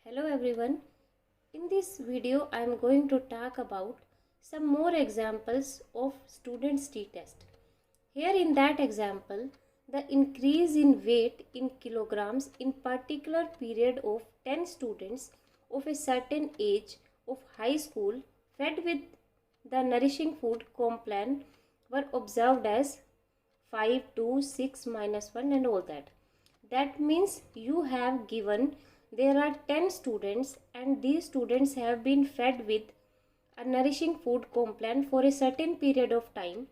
Hello everyone. In this video I am going to talk about some more examples of students' t-test. Here in that example, the increase in weight in kilograms in particular period of 10 students of a certain age of high school fed with the nourishing food Complan were observed as 5, 2, 6, -1 and all that. That means you have given there are 10 students and these students have been fed with a nourishing food Complan for a certain period of time.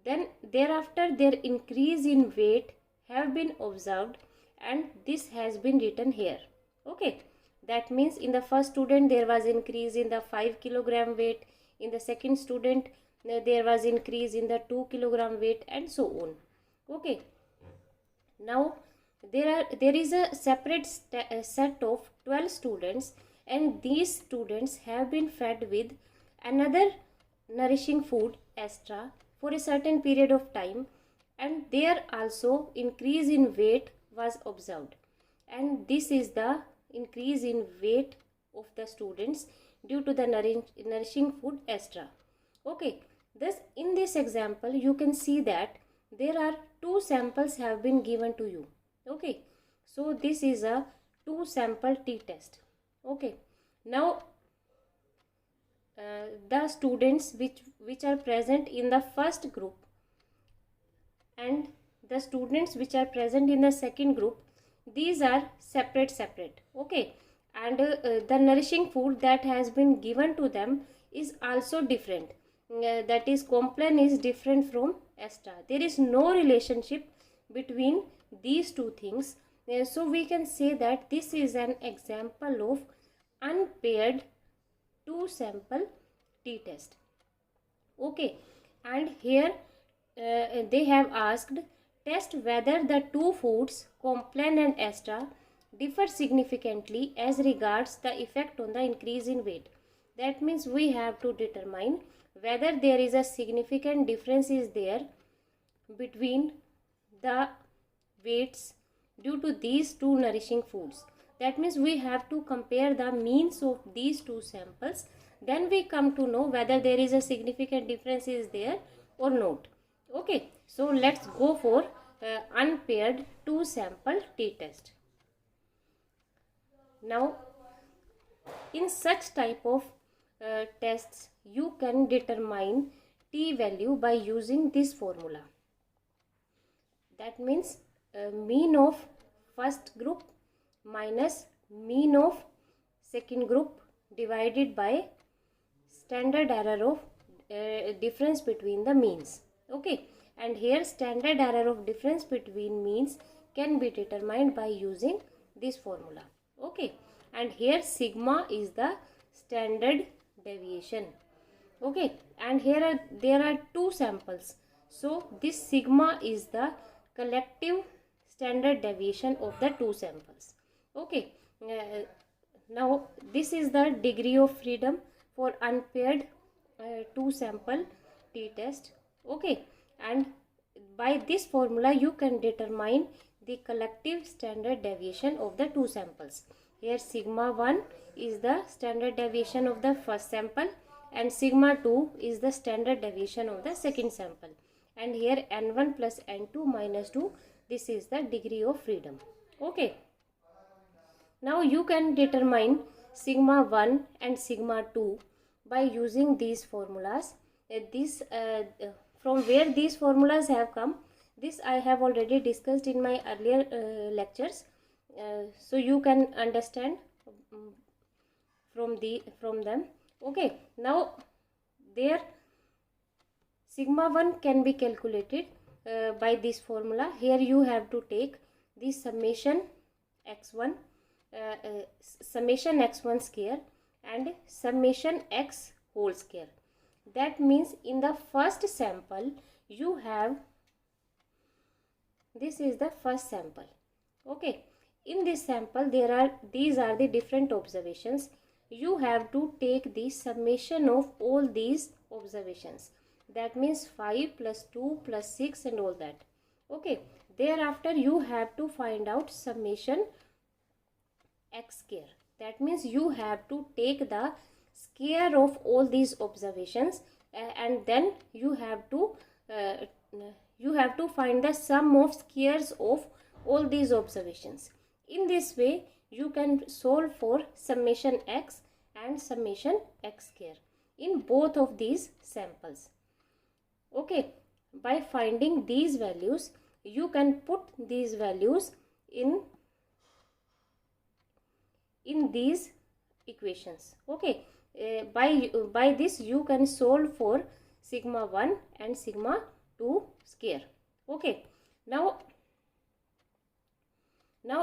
Then thereafter their increase in weight have been observed and this has been written here. Okay, that means in the first student there was increase in the 5 kilogram weight, in the second student there was increase in the 2 kilogram weight and so on. Okay, now there is a separate set of 12 students and these students have been fed with another nourishing food extra for a certain period of time and there also increase in weight was observed, and this is the increase in weight of the students due to the nourishing food extra. Okay, thus in this example you can see that there are two samples have been given to you. Okay, so this is a 2 sample t-test. Okay, now the students which are present in the first group and the students which are present in the second group, these are separate. Okay, and the nourishing food that has been given to them is also different. That is, Complan is different from Extra. There is no relationship between these two things. So we can say that this is an example of unpaired 2 sample t-test. Okay, and here they have asked, test whether the two foods Complan and Extra differ significantly as regards the effect on the increase in weight. That means we have to determine whether there is a significant difference is there between the weights due to these two nourishing foods. That means we have to compare the means of these two samples. Then we come to know whether there is a significant difference is there or not. Okay, so let's go for unpaired 2 sample t-test. Now, in such type of tests, you can determine t value by using this formula. That means mean of first group minus mean of second group divided by standard error of difference between the means. Okay, and here standard error of difference between means can be determined by using this formula. Okay, and here sigma is the standard deviation. Okay, and here there are two samples, so this sigma is the collective standard deviation of the two samples. Okay, now this is the degree of freedom for unpaired 2 sample t-test. Okay, and by this formula you can determine the collective standard deviation of the two samples. Here sigma 1 is the standard deviation of the first sample and sigma 2 is the standard deviation of the second sample, and here n1 plus n2 minus 2, this is the degree of freedom. Okay, now you can determine sigma 1 and sigma 2 by using these formulas. From where these formulas have come, this I have already discussed in my earlier lectures, so you can understand from them. Okay, now there sigma 1 can be calculated by this formula. Here you have to take the summation x1 square and summation x whole square. That means in the first sample you have, this is the first sample. Okay, in this sample these are the different observations. You have to take the summation of all these observations. That means 5 plus 2 plus 6 and all that. Okay, thereafter you have to find out summation x square. That means you have to take the square of all these observations, and then you have to find the sum of squares of all these observations. In this way you can solve for summation x and summation x square in both of these samples. Okay, by finding these values you can put these values in these equations. Okay, by this you can solve for sigma 1 and sigma 2 square. Okay, now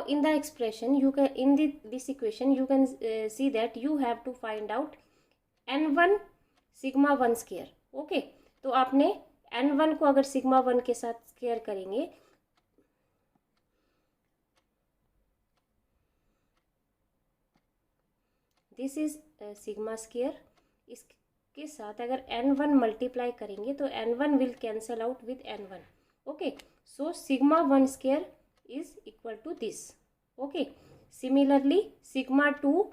in the expression you can, in this equation you can see that you have to find out n1 sigma 1 square. Okay, तो आपने n1 को अगर sigma 1 के साथ square करेंगे, this is sigma square, इसके साथ अगर n1 मल्टीप्लाई करेंगे तो n1 will cancel out with n1. Okay, so sigma 1 square is equal to this. Okay, similarly sigma 2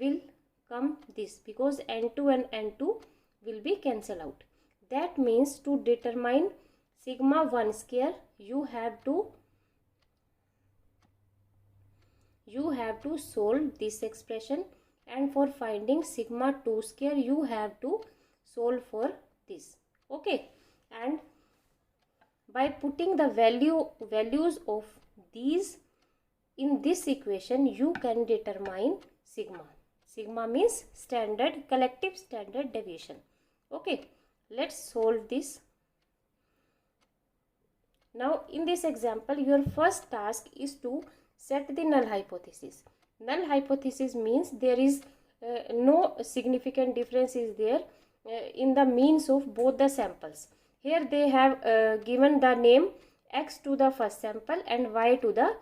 will come this, because n2 and n2 will be cancel out. That means to determine sigma 1 square you have to solve this expression, and for finding sigma 2 square you have to solve for this. Okay, and by putting the values of these in this equation you can determine sigma. Sigma means collective standard deviation. Okay, let's solve this. Now in this example your first task is to set the null hypothesis. Null hypothesis means there is no significant difference is there in the means of both the samples. Here they have given the name x to the first sample and y to the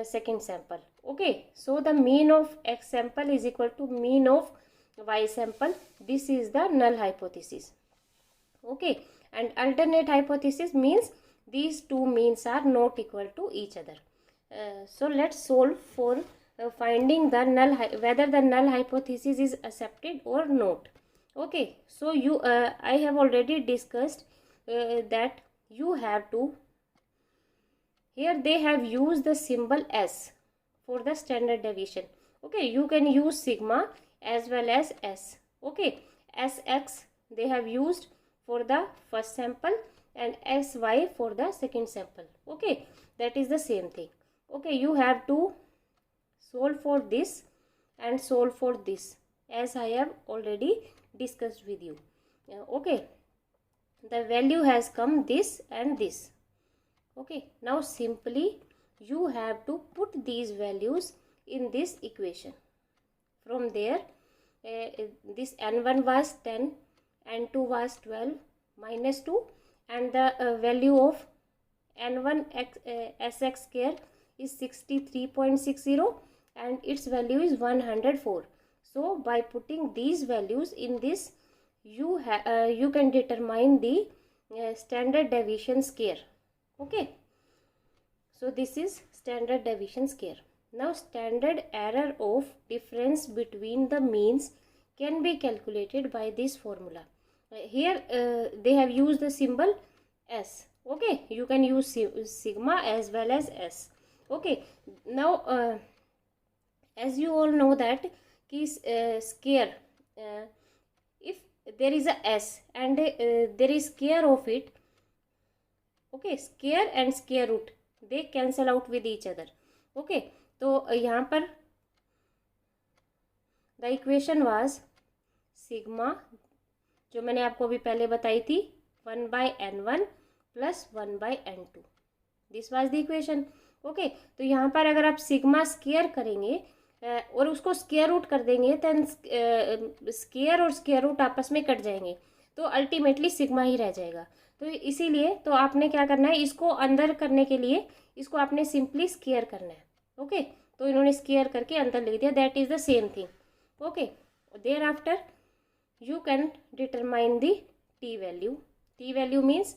second sample. Okay, so the mean of x sample is equal to mean of y sample. This is the null hypothesis. Okay, and alternate hypothesis means these two means are not equal to each other. So let's solve for finding the whether the null hypothesis is accepted or not. Okay, so I have already discussed that you have to, here they have used the symbol s for the standard deviation. Okay, you can use sigma as well as s. Okay, sx they have used for the first sample and sy for the second sample. Okay, that is the same thing. Okay, you have to solve for this and solve for this as I have already discussed with you. Okay, the value has come this and this. Okay, now simply you have to put these values in this equation. From there this n1 was 10, n2 was 12 minus 2, and the value of n1 sx square is 63.60 and its value is 104. So by putting these values in this you can determine the standard deviation square. Okay, so this is standard deviation square. Now standard error of difference between the means can be calculated by this formula. Here they have used the symbol s. Okay, you can use sigma as well as s. Okay, now as you all know that square, if there is a s and there is square of it, okay, square and square root they cancel out with each other. Okay, तो यहाँ पर the equation was sigma, जो मैंने आपको अभी पहले बताई थी, 1 by n1 plus 1 by n2. This was the equation. Okay, तो यहाँ पर अगर आप सिग्मा स्क्वायर करेंगे और उसको स्क्वायर रूट कर देंगे तो स्क्वायर और स्क्वायर रूट आपस में कट जाएंगे, तो अल्टीमेटली सिग्मा ही रह जाएगा. तो इसीलिए तो आपने क्या करना है, इसको अंदर करने के लिए इसको आपने सिंपली स्क्वायर करना है. ओके, तो इन्होंने स्क्वायर करके अंदर लिख दिया. That is the same thing. Okay, there after you can determine the t value. T value means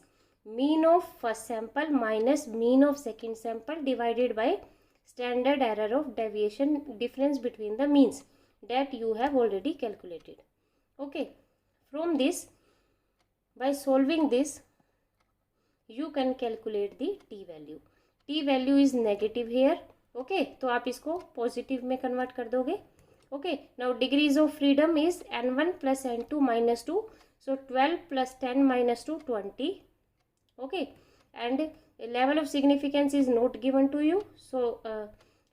mean of first sample minus mean of second sample divided by standard error of deviation difference between the means that you have already calculated. Okay, from this, by solving this, you can calculate the t value. T value is negative here. Okay, तो आप इसको positive में convert कर दोगे. Okay, now degrees of freedom is n1 plus n2 minus 2. So 12 plus 10 minus 2, 20. Okay, and level of significance is not given to you. So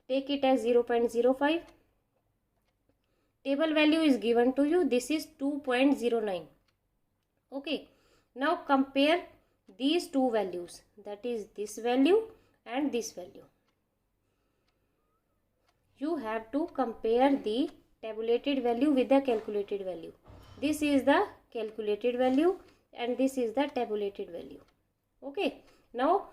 take it as 0.05. Table value is given to you. This is 2.09. Okay, now compare these two values, that is this value and this value. You have to compare the tabulated value with the calculated value. This is the calculated value and this is the tabulated value. Okay, now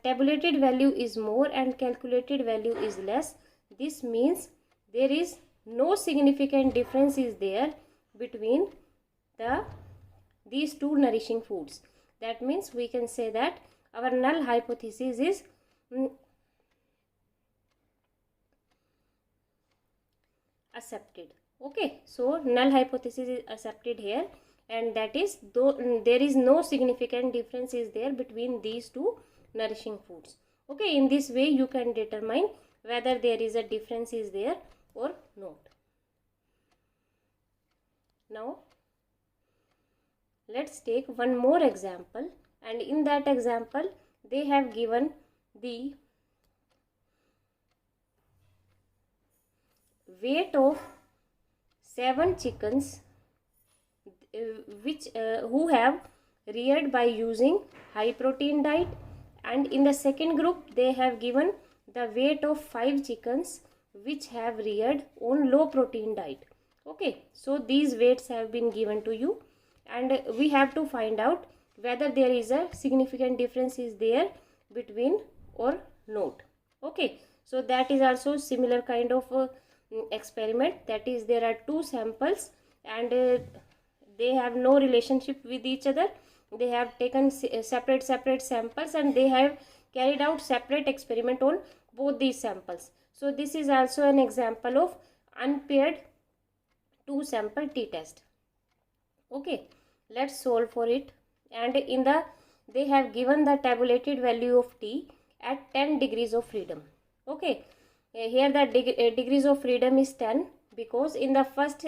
tabulated value is more and calculated value is less. This means there is no significant difference is there between these two nourishing foods. That means we can say that our null hypothesis is accepted. Okay, so null hypothesis is accepted here, and that is though there is no significant difference is there between these two nourishing foods. Okay, in this way you can determine whether there is a difference is there or not. Now let's take one more example, and in that example they have given the weight of 7 chickens who have reared by using high protein diet, and in the second group they have given the weight of 5 chickens which have reared on low protein diet. Okay, so these weights have been given to you, and we have to find out whether there is a significant difference is there between or not. Okay, so that is also similar kind of experiment, that is there are two samples and they have no relationship with each other. They have taken separate samples and they have carried out separate experiment on both these samples. So this is also an example of unpaired two sample t-test. Okay, let's solve for it, and in the they have given the tabulated value of t at 10 degrees of freedom. Okay, here the degrees of freedom is 10 because in the first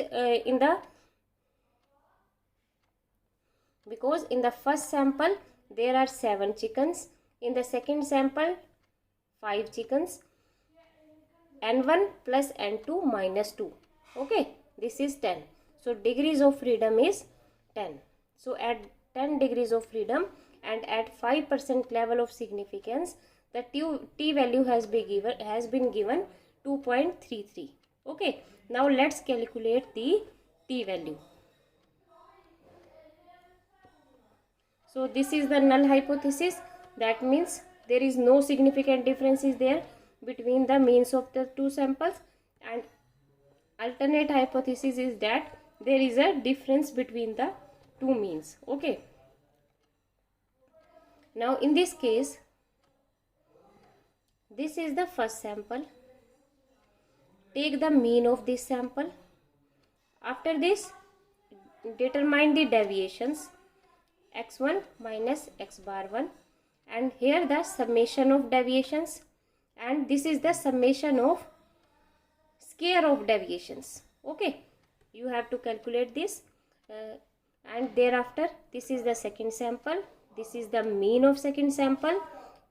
sample there are 7 chickens, in the second sample 5 chickens, n1 plus n2 minus 2. Okay, this is 10. So degrees of freedom is 10. So at 10 degrees of freedom and at 5% level of significance, the t value has been given 2.33. Okay, now let's calculate the t value. So this is the null hypothesis. That means there is no significant difference is there between the means of the two samples, and alternate hypothesis is that there is a difference between the two means. Okay, now in this case, this is the first sample. Take the mean of this sample. After this, determine the deviations x1 minus x bar 1, and here the summation of deviations, and this is the summation of square of deviations. Okay, you have to calculate this, and thereafter this is the second sample, this is the mean of second sample,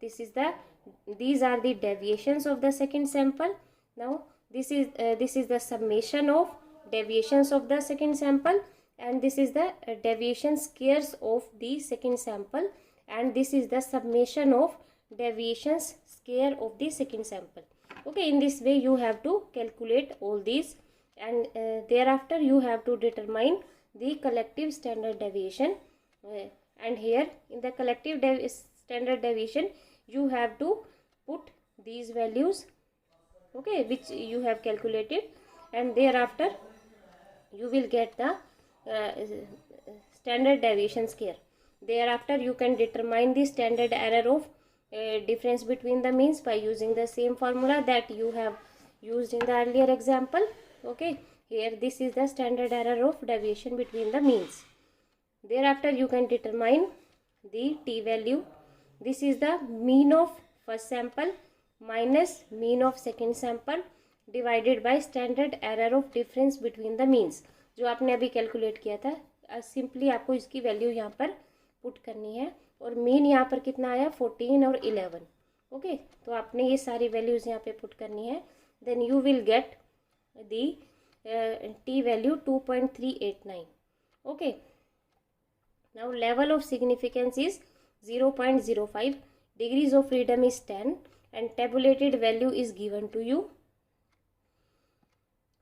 these are the deviations of the second sample. Now this is the summation of deviations of the second sample, and this is the deviation squares of the second sample, and this is the summation of deviations square of the second sample. Okay, in this way you have to calculate all these, and thereafter you have to determine the collective standard deviation, and here in the collective standard deviation you have to put these values, okay, which you have calculated, and thereafter you will get the standard deviation square. Thereafter you can determine the standard error of difference between the means by using the same formula that you have used in the earlier example. Okay, here this is the standard error of deviation between the means. Thereafter you can determine the t value. This is the mean of first sample minus mean of second sample divided by standard error of difference between the means, जो आपने अभी calculate किया था. Simply आपको इसकी value यहाँ पर put करनी है और मीन यहाँ पर कितना आया 14 और 11. ओके, तो आपने ये सारी वैल्यूज़ यहाँ पे पुट करनी है. Then you will get the T value 2.389. Okay, now level of significance is 0.05, degrees of freedom is 10 and tabulated value is given to you.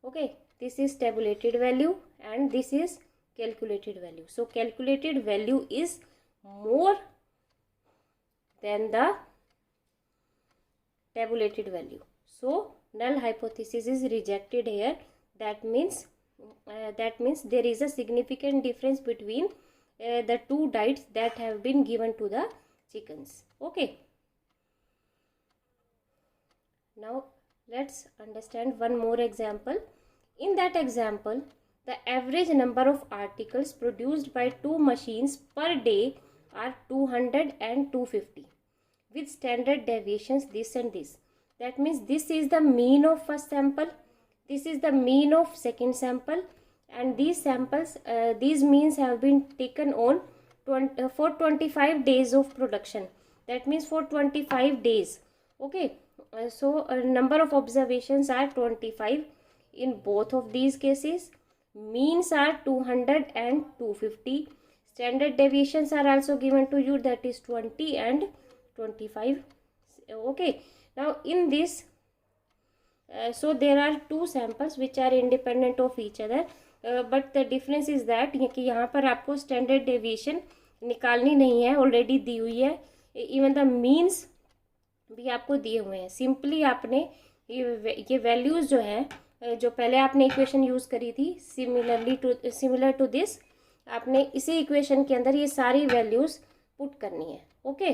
Okay, this is tabulated value and this is calculated value. So calculated value is more than the tabulated value. So null hypothesis is rejected here. That means there is a significant difference between the two diets that have been given to the chickens. Okay. Now let's understand one more example. In that example, the average number of articles produced by two machines per day are 200 and 250 with standard deviations this and this. That means this is the mean of first sample, this is the mean of second sample, and these samples, these means have been taken on for 25 days of production. That means for 25 days. Okay. So number of observations are 25 in both of these cases. Means are 200 and 250. Standard deviations are also given to you, that is 20 and 25. Okay, now in this so there are two samples which are independent of each other, but the difference is that कि यहाँ पर आपको standard deviation निकालनी नहीं है, already दी हुई है. Even the means भी आपको दिए हुए हैं. सिंपली आपने ये वैल्यूज़ जो है, जो पहले आपने इक्वेशन यूज़ करी थी सिमिलर टू दिस, आपने इसी इक्वेशन के अंदर ये सारी वैल्यूज़ पुट करनी है. Okay,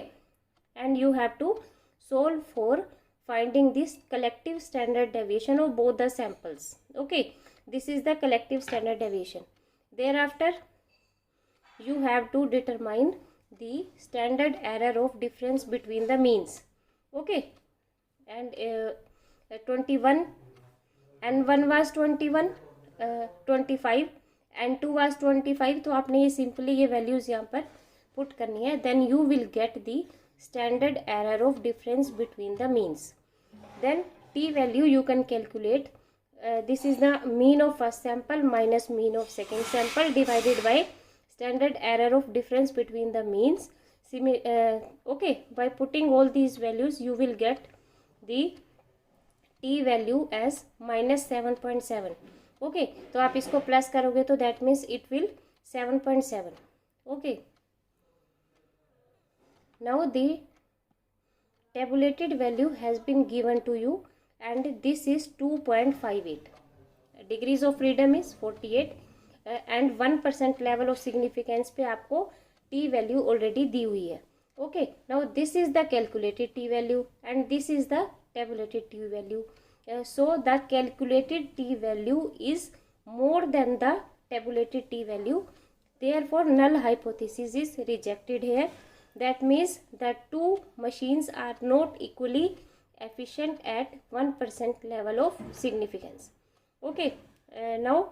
and you have to solve for finding this collective standard deviation of both the samples. Okay, this is the collective standard deviation. There after you have to determine the standard error of difference between the means. Okay, and 21 and 1 was 21, 25 and 2 was 25. तो आपने ये simply ये values यहाँ पर put करनी है. Then you will get the standard error of difference between the means. Then t value you can calculate. This is the mean of first sample minus mean of second sample divided by standard error of difference between the means. Okay, by putting all these values you will get the t value as minus 7.7. Okay, तो आप इसको plus करोगे तो that means it will 7.7. Okay, now the tabulated value has been given to you and this is 2.58. Degrees of freedom is 48 and 1% level of significance पे आपको t value already दी हुई है. Okay, now this is the calculated t value and this is the tabulated t value. So the calculated t value is more than the tabulated t value. Therefore null hypothesis is rejected here. That means that two machines are not equally efficient at 1% level of significance. Okay, now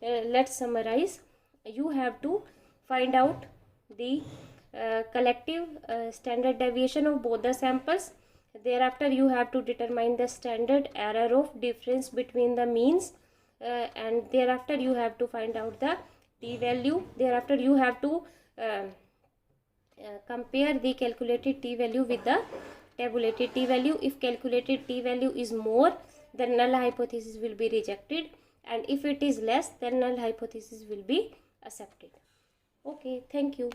let's summarize. You have to find out the collective standard deviation of both the samples. Thereafter you have to determine the standard error of difference between the means and thereafter you have to find out the t value. Thereafter you have to compare the calculated t value with the tabulated t value. If calculated t value is more, then null hypothesis will be rejected, and if it is less, then null hypothesis will be accepted. Okay, thank you.